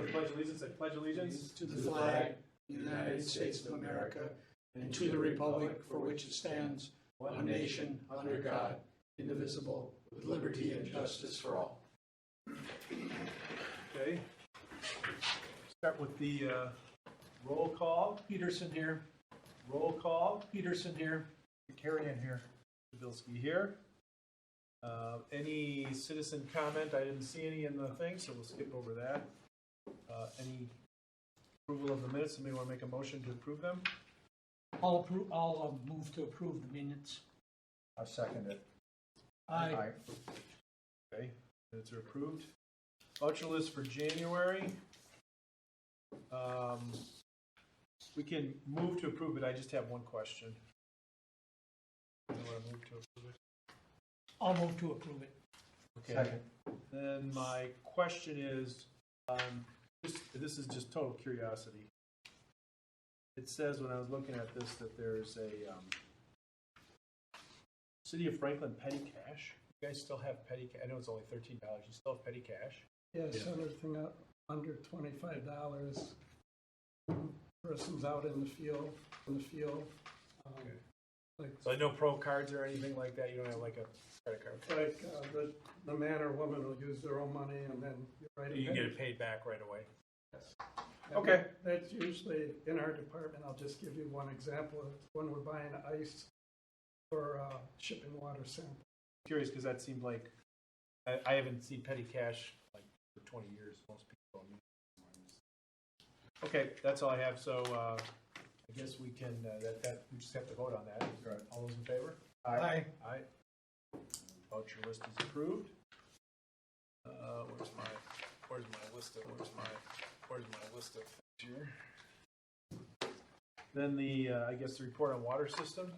with the Pledge of Allegiance. I pledge allegiance to the flag of the United States of America and to the republic for which it stands, one nation, under God, indivisible, with liberty and justice for all. Okay. Start with the roll call. Peterson here. Roll call. Peterson here. Carrion here. Bilski here. Any citizen comment? I didn't see any in the thing, so we'll skip over that. Any approval of the minutes? Somebody want to make a motion to approve them? I'll move to approve the minutes. I second it. Aye. Okay, minutes are approved. Voucher list for January. We can move to approve it. I just have one question. You want to move to approve it? I'll move to approve it. Okay. Second. Then my question is, this is just total curiosity. It says when I was looking at this that there's a City of Franklin petty cash. You guys still have petty cash? I know it's only $13. You still have petty cash? Yes, Yeah. everything under $25. Persons out in the field. Okay. Like, So no pro cards or anything like that? You don't have like a credit card? the man or woman will use their own money and then you write it. You can get it paid back right away. Yes. And Okay. That's usually in our department. I'll just give you one example. When we're buying ice for shipping water sample. Curious because that seemed like I haven't seen petty cash like for 20 years. Most people don't use it. Okay, that's all I have. So I guess we can that we just have to vote on that. Right. All those in favor? Aye. Aye. Voucher list is approved. Where's my list of things here? Then I guess the report on water system.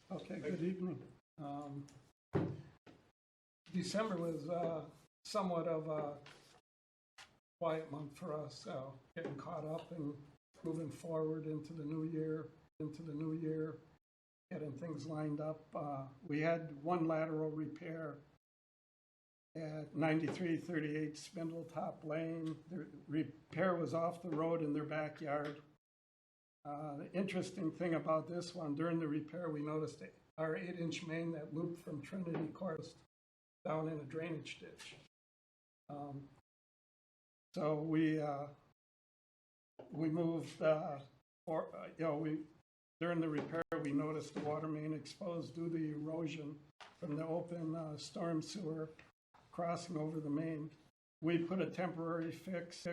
Okay, good evening. December was somewhat of a quiet month for us, getting caught up and moving forward into the new year, getting things lined up. We had one lateral repair at 9338 Spindletop Lane. The repair was off the road in their backyard. The interesting thing about this one, during the repair, we noticed our 8-inch main that looped from Trinity Court down in a drainage ditch. So we moved, during the repair, we noticed the water main exposed due to erosion from the open storm sewer crossing over the main. We put a temporary fix.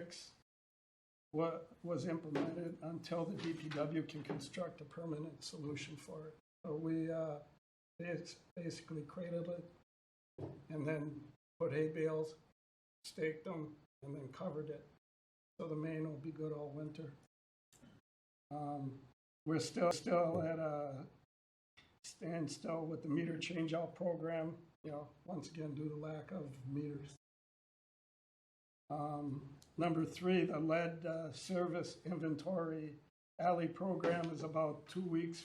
What was implemented until the DPW can construct a permanent solution for it. So we basically cradled it and then put hay bales, staked them, and then covered it. So the main will be good all winter. We're still at a standstill with the meter change-out program, once again due to lack of meters. Number 3, the lead service inventory alley program is about 2 weeks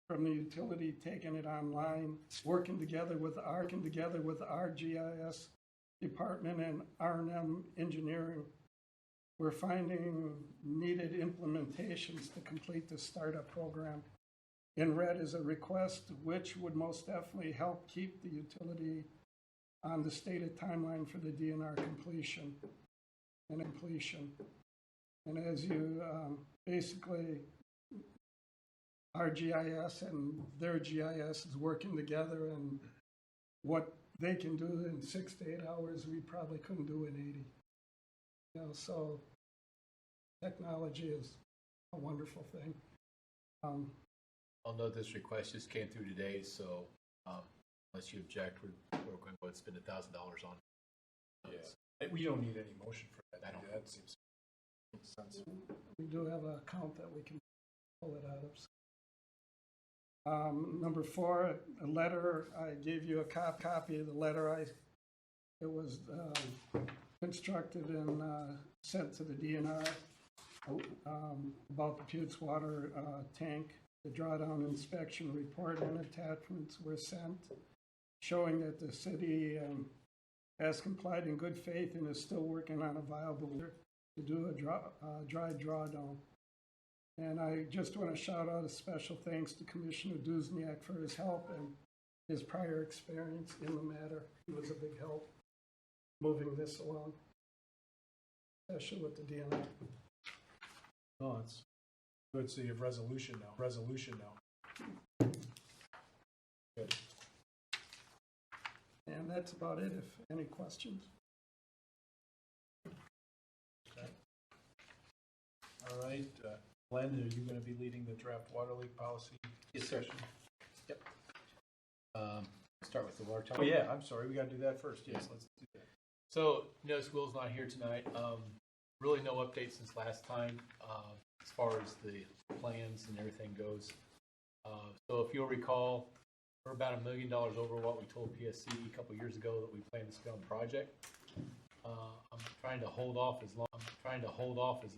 from the utility taking it online, working together with our GIS department and R&M engineering. We're finding needed implementations to complete the startup program. In red is a request which would most definitely help keep the utility on the stated timeline for the DNR completion. And as you basically, our GIS and their GIS is working together, and what they can do in 6 to 8 hours, we probably couldn't do in 80. So technology is a wonderful thing. I'll note this request just came through today, so unless you object, we're going to spend $1,000 on it. Yeah. We don't need any motion for that. I don't. That seems sensible. We do have an account that we can pull it out of. Number 4, a letter. I gave you a copy of the letter. It was constructed and sent to the DNR about the Putes water tank. The drawdown inspection report and attachments were sent, showing that the city has complied in good faith and is still working on a viable to do a dry drawdown. And I just want to shout out a special thanks to Commissioner Duzniak for his help and his prior experience in the matter. He was a big help moving this along, especially with the DNR. No, it's good. So you have resolution now. Good. And that's about it, if any questions. All right, Glenn, are you going to be leading the draft water leak policy? Yes, sir. Yep. Start with the water tower. Oh, yeah, I'm sorry, we got to do that first. Yes, let's do that. So, Will's not here tonight. Really no update since last time, as far as the plans and everything goes. So if you'll recall, we're about $1 million over what we told PSC a couple years ago that we planned to spend on the project. I'm trying to hold off as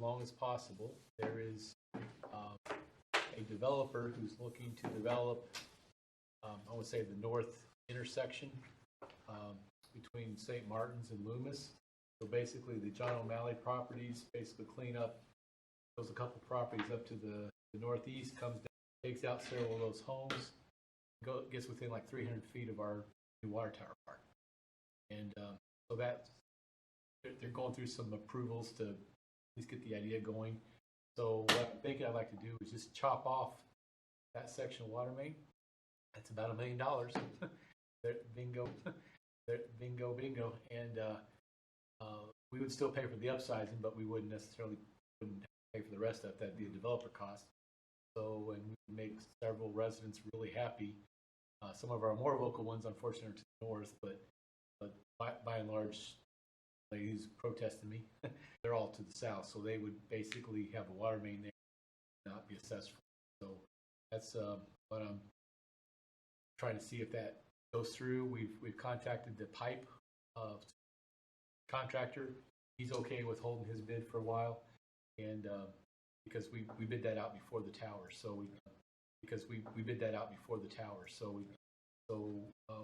long as possible. There is a developer who's looking to develop, I would say, the north intersection between St. Martin's and Loomis. So basically, the John O'Malley properties basically clean up, goes a couple properties up to the northeast, comes down, takes out several of those homes, gets within like 300 feet of our new water tower park. And so they're going through some approvals to at least get the idea going. So what I'm thinking I'd like to do is just chop off that section of water main. That's about $1 million. Bingo. Bingo. And we would still pay for the upsizing, but we wouldn't necessarily pay for the rest of that, the developer cost. So, and we make several residents really happy. Some of our more local ones, unfortunately, are to the north, but by and large, ladies protesting me, they're all to the south. So they would basically have a water main there, not be assessed for. So that's what I'm trying to see if that goes through. We've contacted the pipe contractor. He's okay with holding his bid for a while, and because we bid that out before the tower, so we bid that out before the tower, so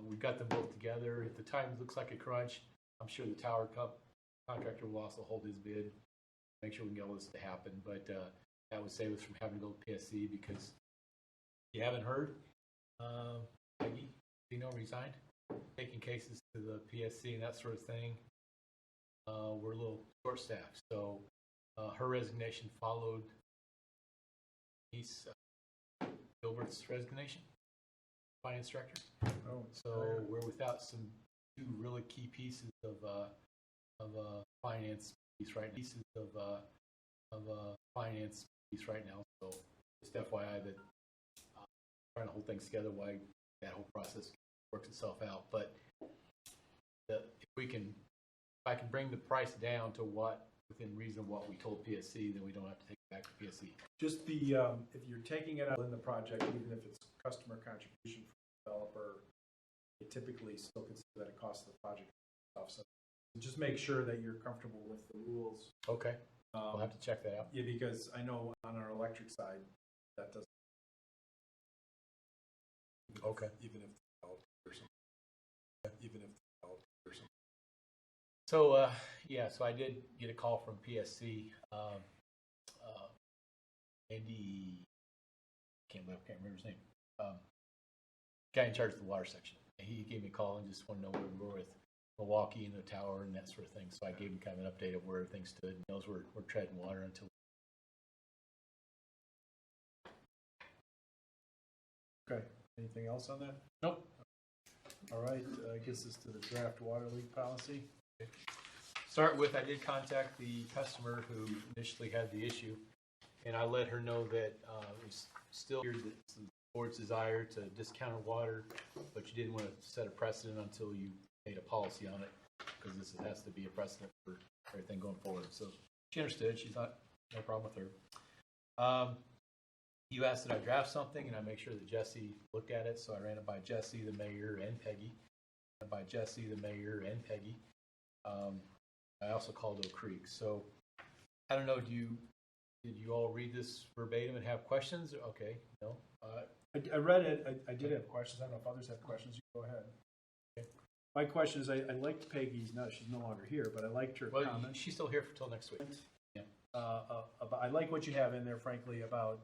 we've got them both together. If the time looks like a crunch, I'm sure the tower contractor will also hold his bid, make sure we can get all this to happen. But that would save us from having to go to PSC, because if you haven't heard, Peggy Zeno resigned, taking cases to the PSC and that sort of thing. We're a little short-staffed, so her resignation followed Gilbert's resignation, finance director. Oh, So we're without two really key pieces of finance piece right now. So just FYI that trying to hold things together while that whole process works itself out. But if I can bring the price down to what within reason of what we told PSC, then we don't have to take it back to PSC. just the, if you're taking it out in the project, even if it's customer contribution from the developer, they typically still consider that a cost of the project. So just make sure that you're comfortable with the rules. Okay, we'll have to check that out. Yeah, because I know on our electric side, that doesn't. Okay. Even if or something. So so I did get a call from PSC. Andy, can't remember his name. Guy in charge of the water section. He gave me a call and just wanted to know where we were with Milwaukee and the tower and that sort of thing. So I gave him kind of an update of where everything stood. And those were treading water until. Okay. Anything else on that? Nope. All right. I guess this to the draft water leak policy. Start with, I did contact the customer who initially had the issue, and I let her know that it was still the board's desire to discount water, but you didn't want to set a precedent until you made a policy on it, because this has to be a precedent for everything going forward. So she understood. She's not, no problem with her. You asked that I draft something, and I make sure that Jesse looked at it, so I ran it by Jesse, the mayor, and Peggy. I also called Oak Creek. So I don't know, did you all read this verbatim and have questions? Okay, no. I read it. I did have questions. I don't know if others have questions. You go ahead. My question is, I liked Peggy's, she's no longer here, but I liked her Well, comment. she's still here till next week. I like what you have in there, frankly, about,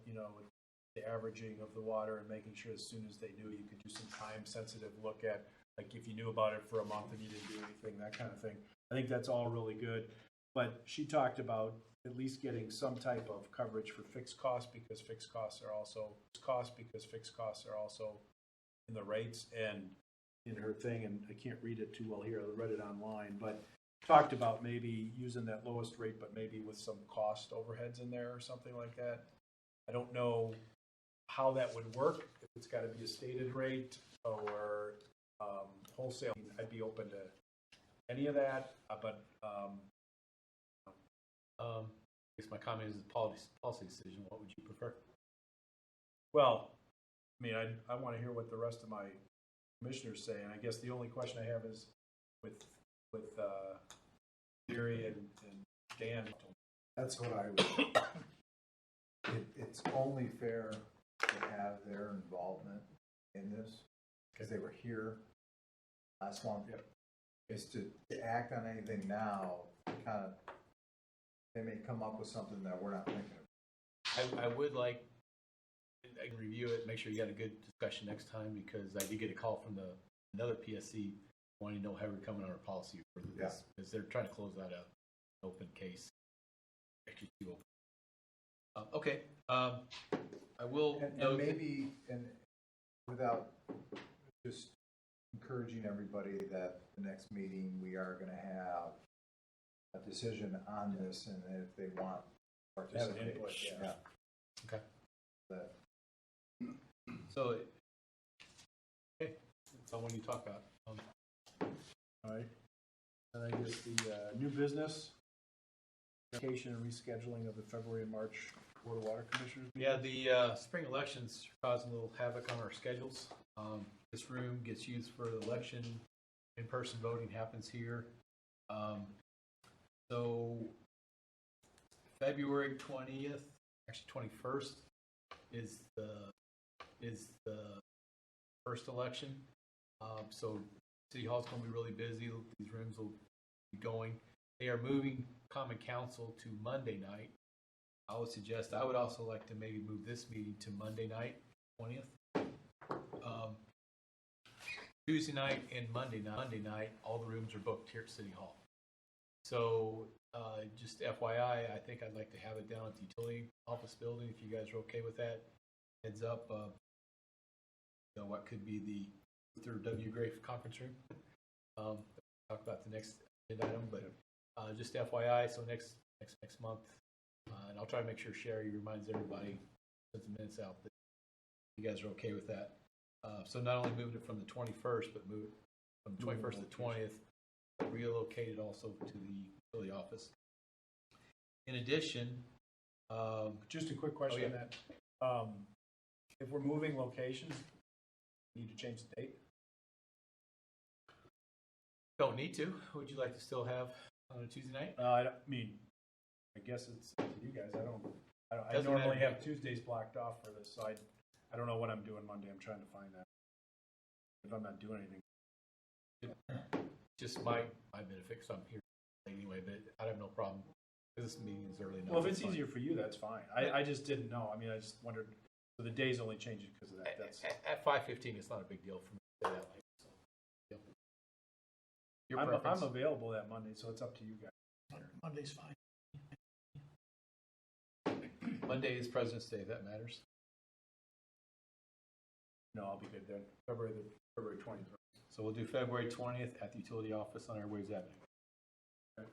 the averaging of the water and making sure as soon as they knew, you could do some time-sensitive look at, like, if you knew about it for a month and you didn't do anything, that kind of thing. I think that's all really good. But she talked about at least getting some type of coverage for fixed costs, because fixed costs are also in the rates and in her thing, and I can't read it too well here, I read it online, but talked about maybe using that lowest rate, but maybe with some cost overheads in there or something like that. I don't know how that would work, if it's got to be a stated rate or wholesale. I'd be open to any of that, but I guess my comment is a policy decision. What would you prefer? well, I mean, I want to hear what the rest of my commissioners say, and I guess the only question I have is with Gary and Dan. That's what I would, it's only fair to have their involvement in this, because they were here last month. Yep. Is to act on anything now, kind of, they may come up with something that we're not thinking of. I would like, I can review it, make sure you got a good discussion next time, because I did get a call from another PSC wanting to know how we're coming on our policy for this, because they're trying to close out an open case. Actually, two open. Okay, I will And note that- maybe, and without just encouraging everybody that the next meeting, we are gonna have a decision on this, and if they want to participate. input, yeah. Okay. That, So, okay, that's all when you talk about. All right. And I guess the new business, vacation and rescheduling of the February and March Board of Water Commissioners. Yeah, the spring elections are causing a little havoc on our schedules. This room gets used for the election. In-person voting happens here. So February 20th, actually 21st, is the first election. So City Hall's going to be really busy. These rooms will be going. They are moving Common Council to Monday night. I would also like to maybe move this meeting to Monday night, 20th. Tuesday night and Monday night, all the rooms are booked here at City Hall. So just FYI, I think I'd like to have it down at the utility office building, if you guys are okay with that. Heads up, what could be the Luther W. Gray conference room. Talk about the next item, but just FYI, so next month, and I'll try to make sure Sherry reminds everybody, sends the minutes out, that you guys are okay with that. So not only moving it from the 21st, but move it from the 21st to the 20th, but relocated also to the utility office. In addition, Just a quick question on that. If we're moving locations, we need to change the date? don't need to. Would you like to still have on a Tuesday night? I mean, I guess it's up to you guys. I Doesn't normally matter. have Tuesdays blocked off for this, so I don't know what I'm doing Monday. I'm trying to find that. If I'm not doing anything. Just my benefit, because I'm here anyway, but I have no problem. This meeting is early enough. Well, if it's fine. easier for you, that's fine. I just didn't know. I mean, I just wondered, so the days only changing because of that. That's, At 5:15, it's not a big deal for me to say that late. So. Yeah. Your I'm preference? available that Monday, so it's up to you guys. Monday's fine. Monday is President's Day, if that matters. No, I'll be good then. February 20th. So we'll do February 20th at the utility office on Airways Avenue. Okay.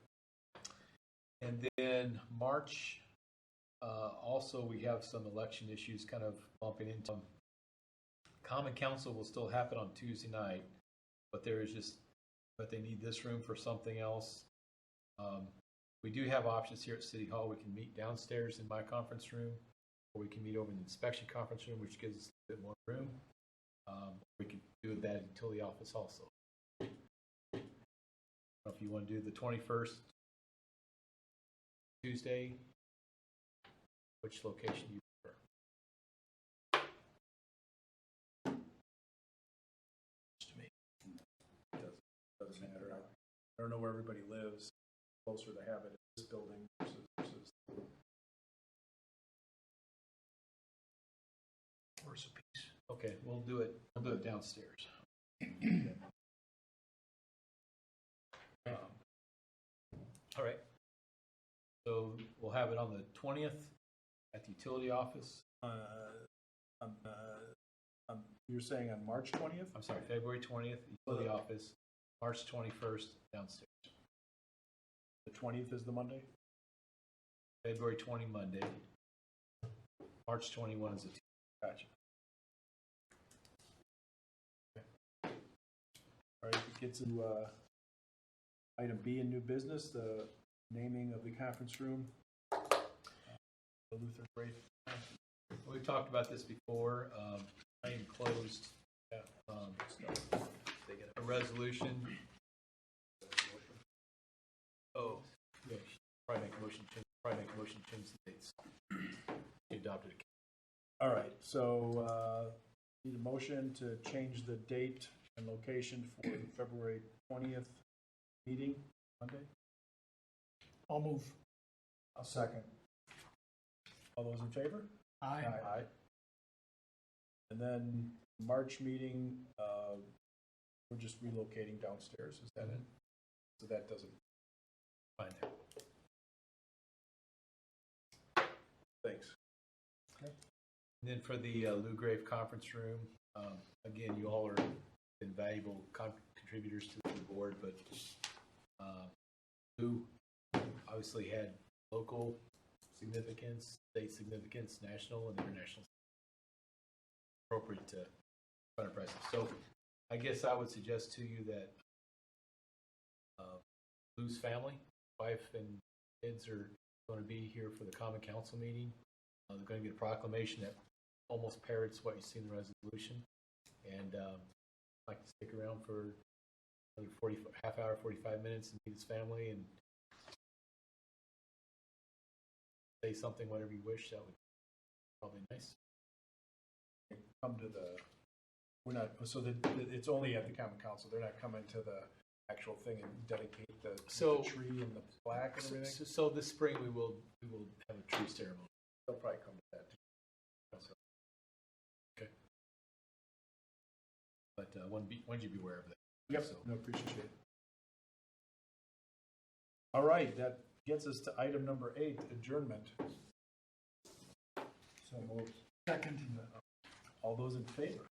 And then March, also we have some election issues kind of bumping into. Common Council will still happen on Tuesday night, but but they need this room for something else. We do have options here at City Hall. We can meet downstairs in my conference room, or we can meet over in the inspection conference room, which gives us a bit more room. We could do that at the utility office also. I don't know if you want to do the 21st Tuesday, which location you prefer? To me. I don't know where everybody lives, closer to have it in this building versus. Horse apiece. Okay, we'll do it downstairs. All right. So we'll have it on the 20th at the utility office. You're saying on March 20th? I'm sorry, February 20th, utility office, March 21st, downstairs. The 20th is the Monday? February 20, Monday. March 21 is the Tuesday. Gotcha. Okay. All right, it gets to item B in new business, the naming of the conference room. The Luther Great. We've talked about this before. I enclosed a resolution. Oh, yeah, probably make a motion to change the dates. You adopted it. All right, so need a motion to change the date and location for the February 20th meeting, Monday. I'll move. I'll second. All those in favor? Aye. Aye. And then March meeting, we're just relocating downstairs, is that it? So that doesn't, Fine there. thanks. And then for the Lou Grave conference room, again, you all are invaluable contributors to the board, but Lou obviously had local significance, state significance, national and international, appropriate to enterprise. So I guess I would suggest to you that Lou's family, wife and kids are going to be here for the Common Council meeting. They're going to get a proclamation that almost parrots what you see in the resolution. And I'd like to stick around for another half hour, 45 minutes and meet his family and say something, whatever you wish. That would be probably nice. Come to the, we're not, so it's only at the Common Council, they're not coming to the actual thing and dedicate the tree and the plaque and everything? So this spring we will have a tree ceremony. They'll probably come to that too. Okay. But when you be aware of that. Yep, So, no, appreciate it. All right, that gets us to item number 8, adjournment. So moved. Second. All those in favor?